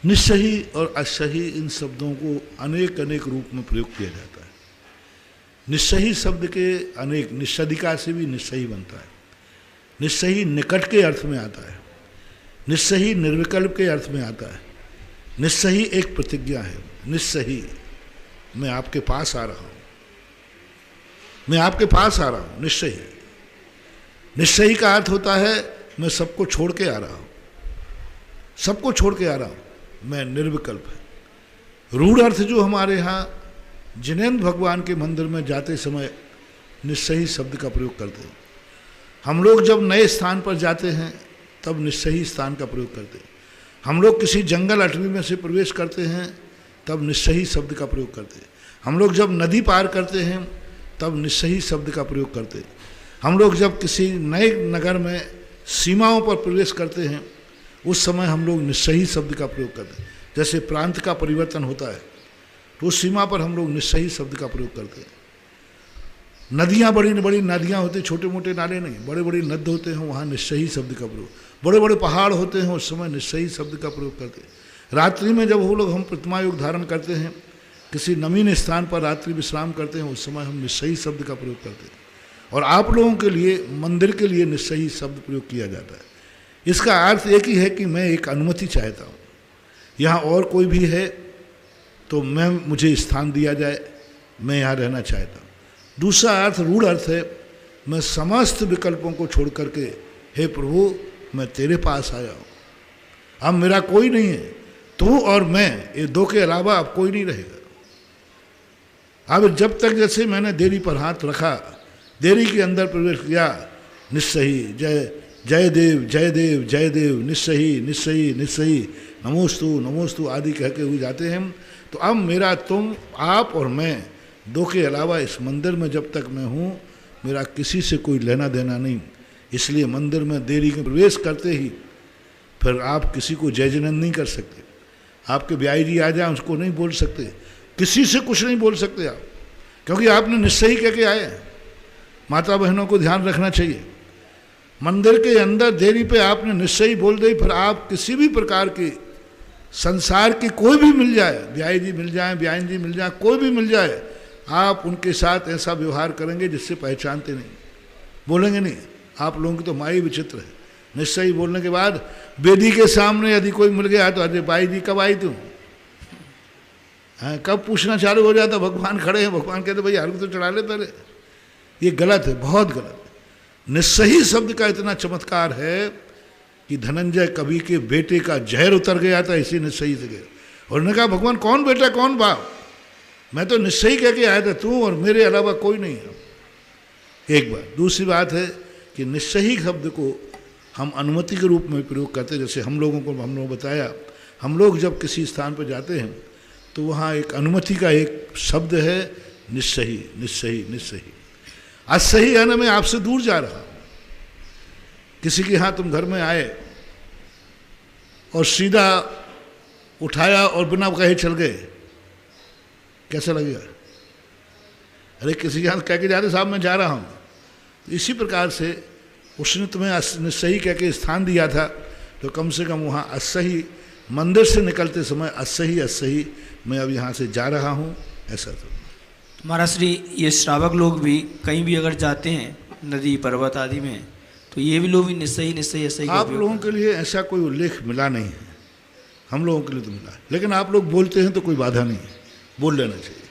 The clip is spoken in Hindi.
निस्सही और असही इन शब्दों को अनेक अनेक रूप में प्रयोग किया जाता है। निस्सही शब्द के अनेक, निस्सदिका से भी निस्सही बनता है। निस्सही निकट के अर्थ में आता है, निस्सही निर्विकल्प के अर्थ में आता है। निस्सही एक प्रतिज्ञा है। निस्सही, मैं आपके पास आ रहा हूँ, मैं आपके पास आ रहा हूँ। निस्सही, निस्सही का अर्थ होता है मैं सबको छोड़ के आ रहा हूँ, सबको छोड़ के आ रहा हूँ, मैं निर्विकल्प है। रूढ़ अर्थ जो हमारे यहाँ जिनेंद्र भगवान के मंदिर में जाते समय निस्सही शब्द का प्रयोग करते हैं। हम लोग जब नए स्थान पर जाते हैं तब निस्सही स्थान का प्रयोग करते हैं। हम लोग किसी जंगल अटवी में से प्रवेश करते हैं तब निस्सही शब्द का प्रयोग करते हैं। हम लोग जब नदी पार करते हैं तब निस्सही शब्द का प्रयोग करते हैं। हम लोग जब किसी नए नगर में सीमाओं पर प्रवेश करते हैं उस समय हम लोग निस्सही शब्द का प्रयोग करते हैं। जैसे प्रांत का परिवर्तन होता है तो उस सीमा पर हम लोग निस्सही शब्द का प्रयोग करते हैं। नदियाँ, बड़ी बड़ी नदियाँ होती, छोटे मोटे नाले नहीं, बड़े बड़े नद होते हैं, वहाँ निस्सही शब्द का प्रयोग। बड़े बड़े पहाड़ होते हैं, उस समय निस्सही शब्द का प्रयोग करते हैं। रात्रि में जब वो लोग हम प्रतिमा योग धारण करते हैं, किसी नवीन स्थान पर रात्रि विश्राम करते हैं, उस समय हम निस्सही शब्द का प्रयोग करते हैं। और आप लोगों के लिए, मंदिर के लिए निस्सही शब्द प्रयोग किया जाता है। इसका अर्थ एक ही है कि मैं एक अनुमति चाहता हूँ, यहाँ और कोई भी है तो मुझे स्थान दिया जाए, मैं यहाँ रहना चाहता हूँ। दूसरा अर्थ, रूढ़ अर्थ है, मैं समस्त विकल्पों को छोड़ करके हे प्रभु मैं तेरे पास आया हूँ, अब मेरा कोई नहीं है, तू और मैं, ये दो के अलावा अब कोई नहीं रहेगा। अब जब तक जैसे मैंने देरी पर हाथ रखा, देरी के अंदर प्रवेश किया, निस्सही, जय जय देव जय देव जय देव, निस्सही निस्सही निस्सही, नमोस्तु नमोस्तु आदि कह के हुए जाते हैं। तो अब मेरा तुम, आप और मैं, दो के अलावा इस मंदिर में जब तक मैं हूँ मेरा किसी से कोई लेना देना नहीं। इसलिए मंदिर में देरी के प्रवेश करते ही फिर आप किसी को जय जयनंद नहीं कर सकते। आपके ब्याई जी आ जाए उसको नहीं बोल सकते, किसी से कुछ नहीं बोल सकते आप, क्योंकि आपने निस्सही कह के आए हैं। माता बहनों को ध्यान रखना चाहिए, मंदिर के अंदर देरी पे आपने निस्सही बोल दी, फिर आप किसी भी प्रकार की संसार की कोई भी मिल जाए, ब्याई जी मिल जाए, ब्याइन जी मिल जाए, कोई भी मिल जाए, आप उनके साथ ऐसा व्यवहार करेंगे जिससे पहचानते नहीं, बोलेंगे नहीं। आप लोगों की तो माई विचित्र है। निस्सही बोलने के बाद बेदी के सामने यदि कोई मिल गया तो अरे बाई जी कब आई तुम, हाँ कब पूछना चालू हो जाता, भगवान खड़े हैं, भगवान कहते भाई हर तो चढ़ा ले पहले। ये गलत है, बहुत गलत है। निस्सही शब्द का इतना चमत्कार है कि धनंजय कवि के बेटे का जहर उतर गया था इसी निस्सही से गया, और उन्होंने कहा भगवान कौन बेटा कौन बाप, मैं तो निस्सही कह के आया था, तू और मेरे अलावा कोई नहीं है। एक बात। दूसरी बात है कि निस्सही शब्द को हम अनुमति के रूप में प्रयोग करते हैं। जैसे हम लोगों को हमने बताया, हम लोग जब किसी स्थान पर जाते हैं तो वहाँ एक अनुमति का एक शब्द है निस्सही निस्सही निस्सही। असही है ना, मैं आपसे दूर जा रहा हूँ। किसी के यहाँ तुम घर में आए और सीधा उठाया और बिना कहे चल गए, कैसा लगेगा? अरे किसी के यहाँ कह के जाते साहब मैं जा रहा हूँ। तो इसी प्रकार से उसने तुम्हें निस्सही कह के स्थान दिया था, तो कम से कम वहाँ असही, मंदिर से निकलते समय असही असही मैं अब यहाँ से जा रहा हूँ, ऐसा। तो महाराज श्री, ये श्रावक लोग भी कहीं भी अगर जाते हैं नदी पर्वत आदि में, तो ये भी लोग भी निस्सही निस्सही असही। आप लोगों के लिए ऐसा कोई उल्लेख मिला नहीं है, हम लोगों के लिए तो मिला है, लेकिन आप लोग बोलते हैं तो कोई बाधा नहीं है, बोल लेना चाहिए।